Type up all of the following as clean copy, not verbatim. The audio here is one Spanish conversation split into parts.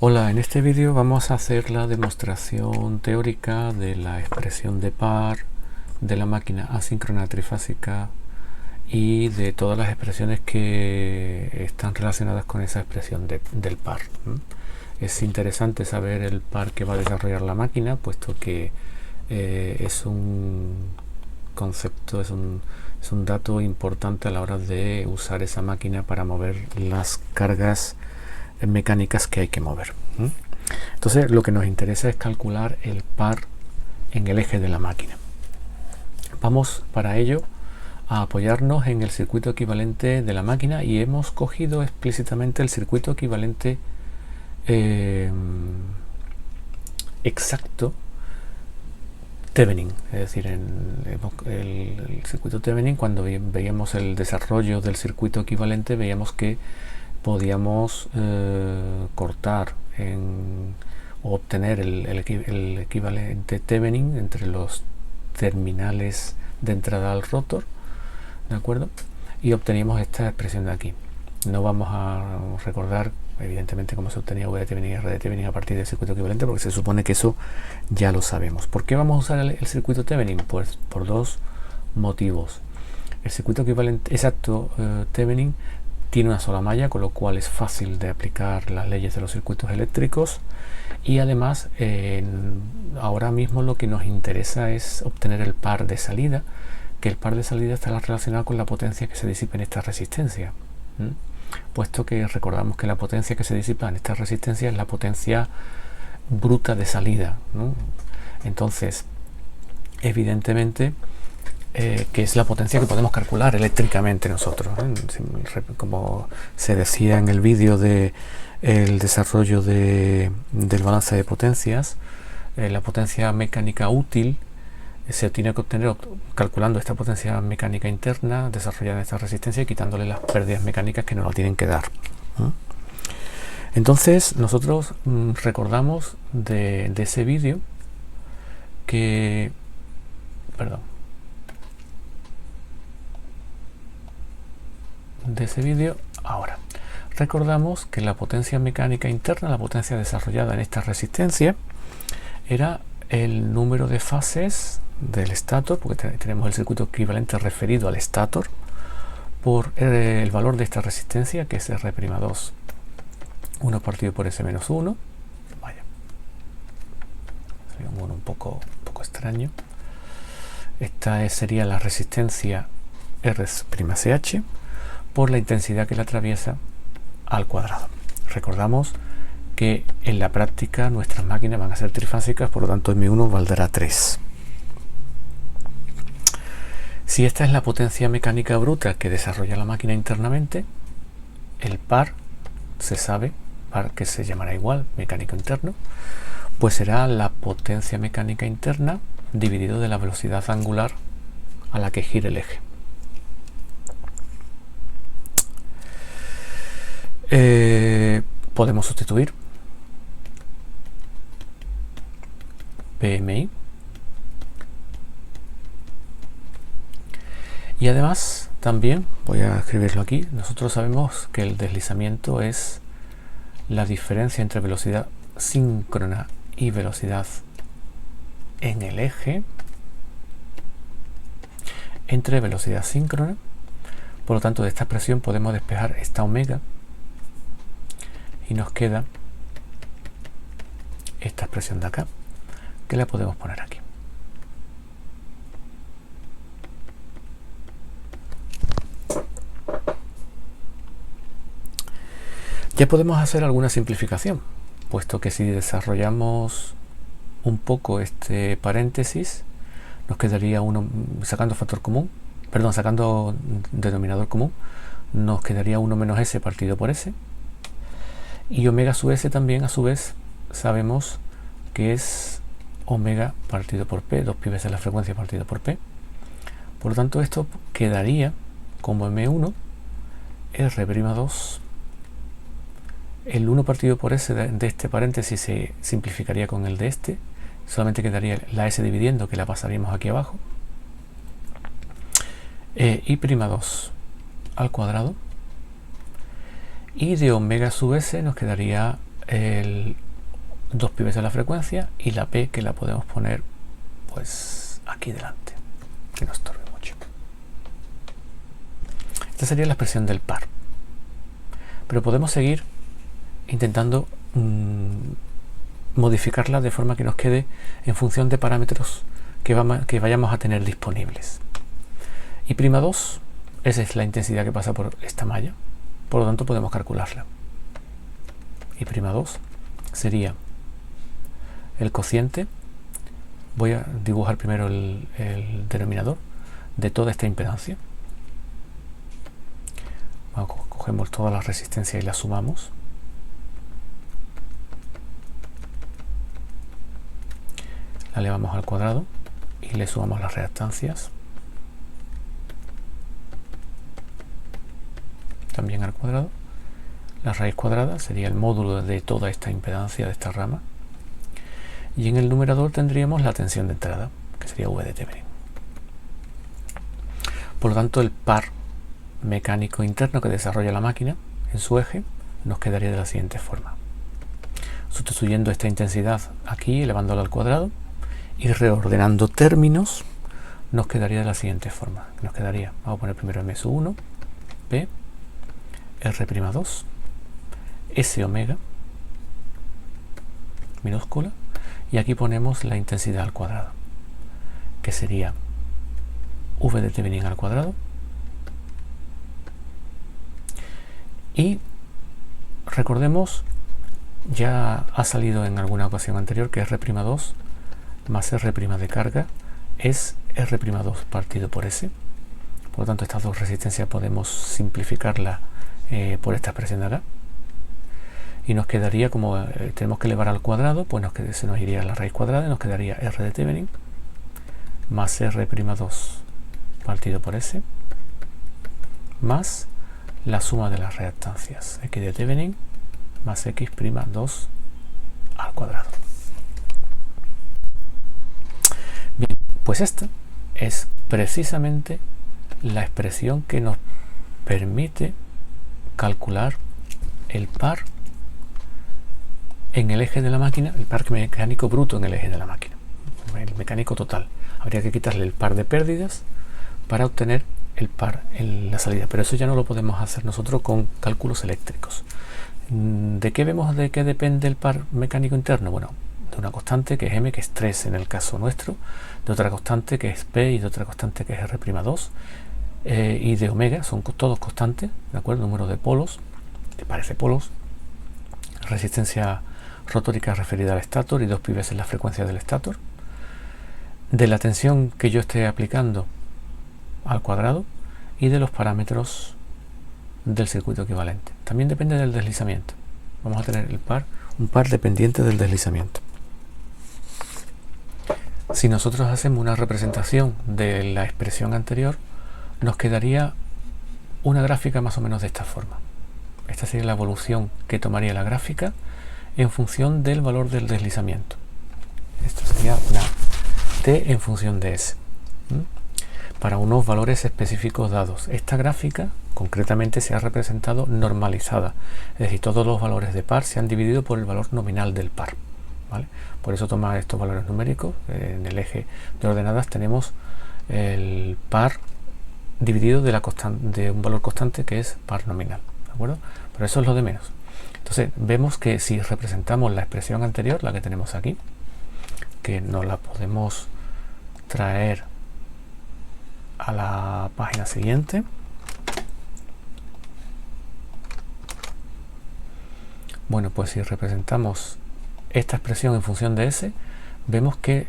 Hola, en este vídeo vamos a hacer la demostración teórica de la expresión de par, de la máquina asíncrona trifásica y de todas las expresiones que están relacionadas con esa expresión del par. Es interesante saber el par que va a desarrollar la máquina, puesto que es un concepto, es un dato importante a la hora de usar esa máquina para mover las cargas mecánicas que hay que mover. Entonces lo que nos interesa es calcular el par en el eje de la máquina. Vamos para ello a apoyarnos en el circuito equivalente de la máquina y hemos cogido explícitamente el circuito equivalente exacto Thevenin, es decir, el circuito Thevenin, cuando veíamos el desarrollo del circuito equivalente, veíamos que podíamos cortar o obtener el equivalente Thevenin entre los terminales de entrada al rotor, ¿de acuerdo? Y obteníamos esta expresión de aquí. No vamos a recordar evidentemente cómo se obtenía V de Thevenin y R de Thevenin a partir del circuito equivalente, porque se supone que eso ya lo sabemos. ¿Por qué vamos a usar el circuito Thevenin? Pues por dos motivos. El circuito equivalente exacto Thevenin tiene una sola malla, con lo cual es fácil de aplicar las leyes de los circuitos eléctricos, y además ahora mismo lo que nos interesa es obtener el par de salida, que el par de salida está relacionado con la potencia que se disipa en esta resistencia, puesto que recordamos que la potencia que se disipa en esta resistencia es la potencia bruta de salida, ¿no? Entonces, evidentemente, que es la potencia que podemos calcular eléctricamente nosotros, como se decía en el vídeo de el desarrollo del balance de potencias. La potencia mecánica útil se tiene que obtener calculando esta potencia mecánica interna desarrollada en esta resistencia y quitándole las pérdidas mecánicas que nos la tienen que dar. Entonces nosotros recordamos de ese vídeo que ahora recordamos que la potencia mecánica interna, la potencia desarrollada en esta resistencia, era el número de fases del estator, porque tenemos el circuito equivalente referido al estator, por el valor de esta resistencia, que es R'2, 1 partido por S-1. Vaya, sería un 1 un poco extraño. Esta sería la resistencia R'(ch) por la intensidad que la atraviesa al cuadrado. Recordamos que en la práctica nuestras máquinas van a ser trifásicas, por lo tanto M1 valdrá 3. Si esta es la potencia mecánica bruta que desarrolla la máquina internamente, el par se sabe, par que se llamará igual, mecánico interno, pues será la potencia mecánica interna dividido de la velocidad angular a la que gire el eje. Podemos sustituir PMI y además también voy a escribirlo aquí. Nosotros sabemos que el deslizamiento es la diferencia entre velocidad síncrona y velocidad en el eje entre velocidad síncrona. Por lo tanto, de esta expresión podemos despejar esta omega y nos queda esta expresión de acá, que la podemos poner aquí. Ya podemos hacer alguna simplificación, puesto que si desarrollamos un poco este paréntesis, nos quedaría uno, sacando factor común, perdón, sacando denominador común, nos quedaría 1 menos s partido por s, y omega sub s también a su vez sabemos que es omega partido por p, 2 pi veces la frecuencia partido por p. Por lo tanto, esto quedaría como m1 r'2. El 1 partido por s de este paréntesis se simplificaría con el de este, solamente quedaría la s dividiendo, que la pasaríamos aquí abajo, i'2 al cuadrado, y de omega sub s nos quedaría el 2 pibes de la frecuencia y la P, que la podemos poner pues aquí delante, que no estorbe mucho. Esta sería la expresión del par, pero podemos seguir intentando modificarla de forma que nos quede en función de parámetros que vayamos a tener disponibles. Y prima 2, esa es la intensidad que pasa por esta malla, por lo tanto podemos calcularla. Y prima 2 sería el cociente, voy a dibujar primero el denominador de toda esta impedancia. Cogemos todas las resistencias y las sumamos. La elevamos al cuadrado y le sumamos las reactancias. También al cuadrado. La raíz cuadrada sería el módulo de toda esta impedancia de esta rama. Y en el numerador tendríamos la tensión de entrada, que sería V de Thevenin. Por lo tanto, el par mecánico interno que desarrolla la máquina en su eje nos quedaría de la siguiente forma. Sustituyendo esta intensidad aquí, elevándola al cuadrado y reordenando términos, nos quedaría de la siguiente forma. Nos quedaría, vamos a poner primero M1, P, R'2, S omega minúscula, y aquí ponemos la intensidad al cuadrado, que sería V de Thevenin al cuadrado. Y recordemos, ya ha salido en alguna ocasión anterior, que R'2 más R' de carga es R'2 partido por S. Por lo tanto, estas dos resistencias podemos simplificarlas por esta expresión de acá. Y nos quedaría, como tenemos que elevar al cuadrado, pues se nos iría la raíz cuadrada y nos quedaría R de Thevenin más R'2 partido por S más la suma de las reactancias, X de Thevenin más X'2 al cuadrado. Bien, pues esta es precisamente la expresión que nos permite calcular el par en el eje de la máquina, el par mecánico bruto en el eje de la máquina, el mecánico total. Habría que quitarle el par de pérdidas para obtener el par en la salida, pero eso ya no lo podemos hacer nosotros con cálculos eléctricos. ¿De qué vemos de qué depende el par mecánico interno? Bueno, de una constante que es M, que es 3 en el caso nuestro, de otra constante que es P y de otra constante que es R'2, y de omega, son todos constantes, ¿de acuerdo? Número de polos, que parece polos, resistencia rotórica referida al estator y 2 pi veces la frecuencia del estator, de la tensión que yo esté aplicando al cuadrado y de los parámetros del circuito equivalente. También depende del deslizamiento. Vamos a tener un par dependiente del deslizamiento. Si nosotros hacemos una representación de la expresión anterior, nos quedaría una gráfica más o menos de esta forma. Esta sería la evolución que tomaría la gráfica en función del valor del deslizamiento. Esto sería una T en función de S, para unos valores específicos dados. Esta gráfica concretamente se ha representado normalizada, es decir, todos los valores de par se han dividido por el valor nominal del par, ¿vale? Por eso toma estos valores numéricos. En el eje de ordenadas tenemos el par dividido de un valor constante que es par nominal, ¿de acuerdo? Pero eso es lo de menos. Entonces vemos que si representamos la expresión anterior, la que tenemos aquí, que nos la podemos traer a la página siguiente. Bueno, pues si representamos esta expresión en función de S, vemos que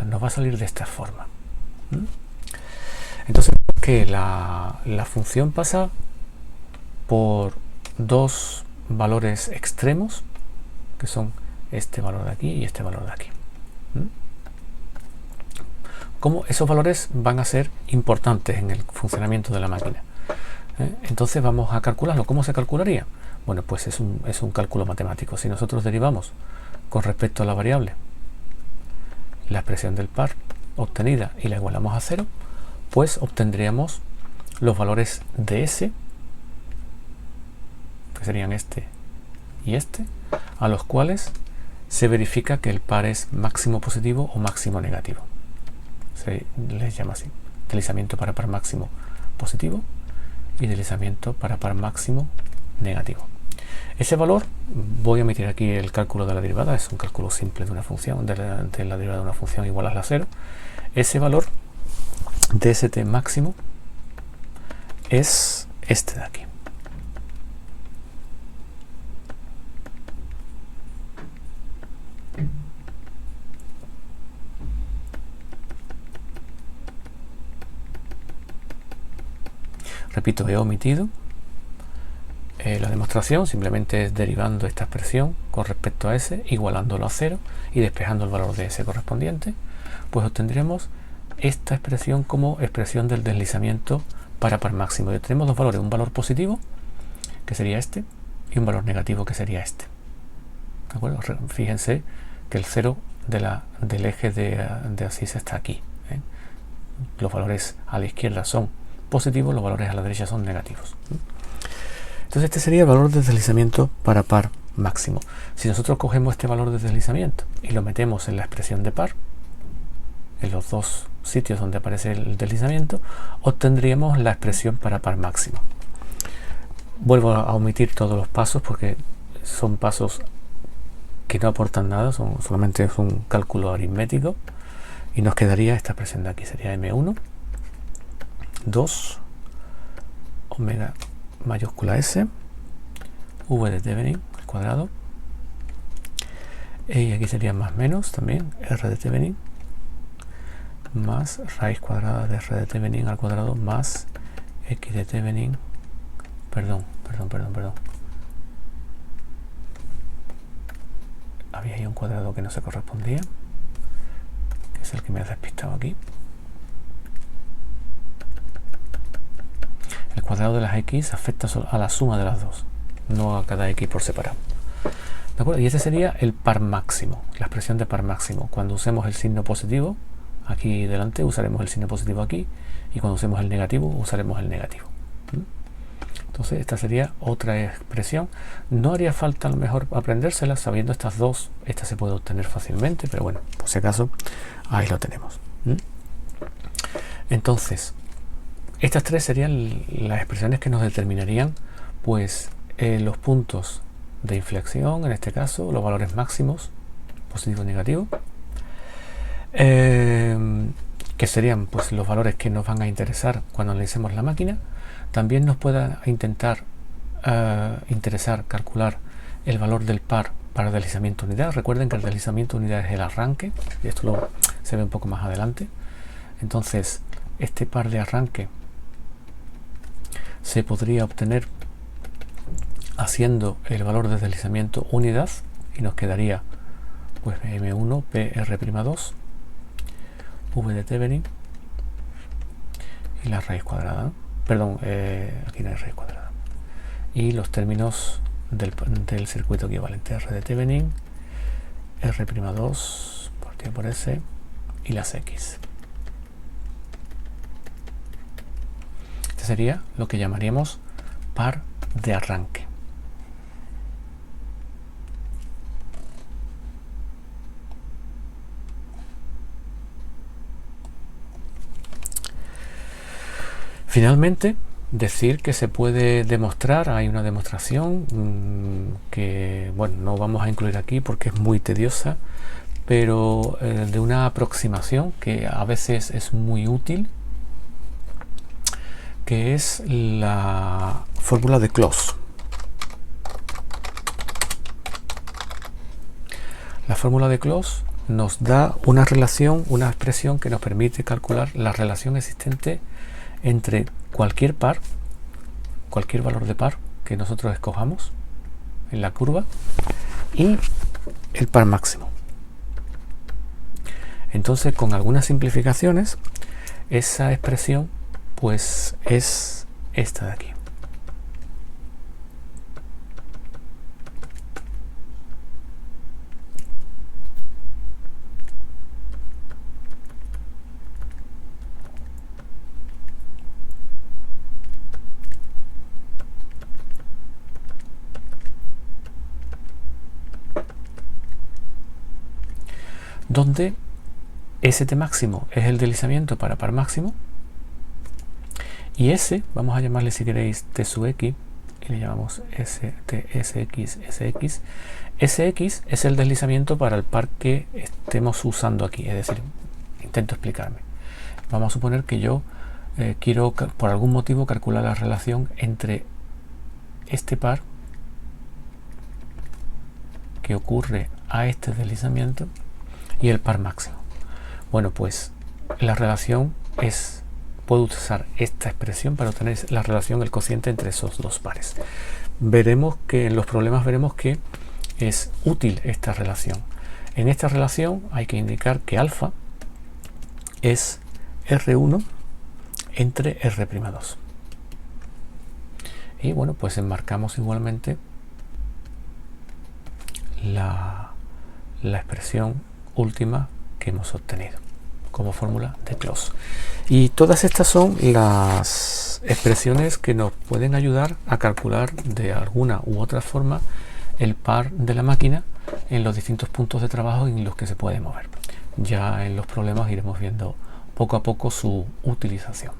nos va a salir de esta forma. Entonces que la función pasa por dos valores extremos, que son este valor de aquí y este valor de aquí. ¿Cómo esos valores van a ser importantes en el funcionamiento de la máquina? Entonces vamos a calcularlo. ¿Cómo se calcularía? Bueno, pues es un cálculo matemático. Si nosotros derivamos con respecto a la variable la expresión del par obtenida y la igualamos a 0, pues obtendríamos los valores de S, que serían este y este, a los cuales se verifica que el par es máximo positivo o máximo negativo. Se les llama así: deslizamiento para par máximo positivo y deslizamiento para par máximo negativo. Ese valor, voy a omitir aquí el cálculo de la derivada, es un cálculo simple de una función, de la derivada de una función igual a la 0. Ese valor de st máximo es este de aquí. Repito, he omitido la demostración, simplemente es derivando esta expresión con respecto a s, igualándolo a 0 y despejando el valor de s correspondiente, pues obtendremos esta expresión como expresión del deslizamiento para par máximo. Y tenemos dos valores, un valor positivo, que sería este, y un valor negativo, que sería este. ¿De acuerdo? Fíjense que el 0 del eje de abscisa está aquí. Los valores a la izquierda son positivos, los valores a la derecha son negativos. Entonces este sería el valor de deslizamiento para par máximo. Si nosotros cogemos este valor de deslizamiento y lo metemos en la expresión de par, en los dos sitios donde aparece el deslizamiento, obtendríamos la expresión para par máximo. Vuelvo a omitir todos los pasos porque son pasos que no aportan nada, solamente es un cálculo aritmético, y nos quedaría esta expresión de aquí, sería m1 2 omega mayúscula s v de Thevenin al cuadrado, y aquí sería más menos también r de Thevenin más raíz cuadrada de r de Thevenin al cuadrado más x de Thevenin, perdón, había ahí un cuadrado que no se correspondía, que es el que me ha despistado aquí. El cuadrado de las x afecta a la suma de las dos, no a cada x por separado. ¿De acuerdo? Y ese sería el par máximo, la expresión de par máximo. Cuando usemos el signo positivo aquí delante, usaremos el signo positivo aquí, y cuando usemos el negativo, usaremos el negativo. Entonces esta sería otra expresión. No haría falta a lo mejor aprendérsela, sabiendo estas dos. Esta se puede obtener fácilmente, pero bueno, por si acaso, ahí lo tenemos. Entonces, estas tres serían las expresiones que nos determinarían pues los puntos de inflexión, en este caso, los valores máximos, positivo y negativo, que serían pues los valores que nos van a interesar cuando analicemos la máquina. También nos puede interesar calcular el valor del par para deslizamiento unidad. Recuerden que el deslizamiento unidad es el arranque, y esto se ve un poco más adelante. Entonces, este par de arranque se podría obtener haciendo el valor de deslizamiento unidad, y nos quedaría pues m1 pr'2 v de Thevenin y la raíz cuadrada, ¿no? Perdón, aquí no hay raíz cuadrada, y los términos del circuito equivalente, r de Thevenin, r'2 partido por s y las x. Este sería lo que llamaríamos par de arranque. Finalmente, decir que se puede demostrar, hay una demostración que, bueno, no vamos a incluir aquí porque es muy tediosa, pero de una aproximación que a veces es muy útil, que es la fórmula de Close. La fórmula de Close nos da una relación, una expresión que nos permite calcular la relación existente entre cualquier par, cualquier valor de par que nosotros escojamos en la curva, y el par máximo. Entonces, con algunas simplificaciones, esa expresión pues es esta de aquí. donde ST máximo es el deslizamiento para par máximo, y S, vamos a llamarle si queréis T sub X, y le llamamos SX. SX es el deslizamiento para el par que estemos usando aquí, es decir, intento explicarme. Vamos a suponer que yo quiero por algún motivo calcular la relación entre este par que ocurre a este deslizamiento y el par máximo. Bueno, pues la relación es, puedo usar esta expresión para obtener la relación, el cociente entre esos dos pares. Veremos que en los problemas veremos que es útil esta relación. En esta relación hay que indicar que alfa es R1 entre R'2. Y bueno, pues enmarcamos igualmente la expresión última que hemos obtenido como fórmula de Clauss. Y todas estas son las expresiones que nos pueden ayudar a calcular de alguna u otra forma el par de la máquina en los distintos puntos de trabajo en los que se puede mover. Ya en los problemas iremos viendo poco a poco su utilización.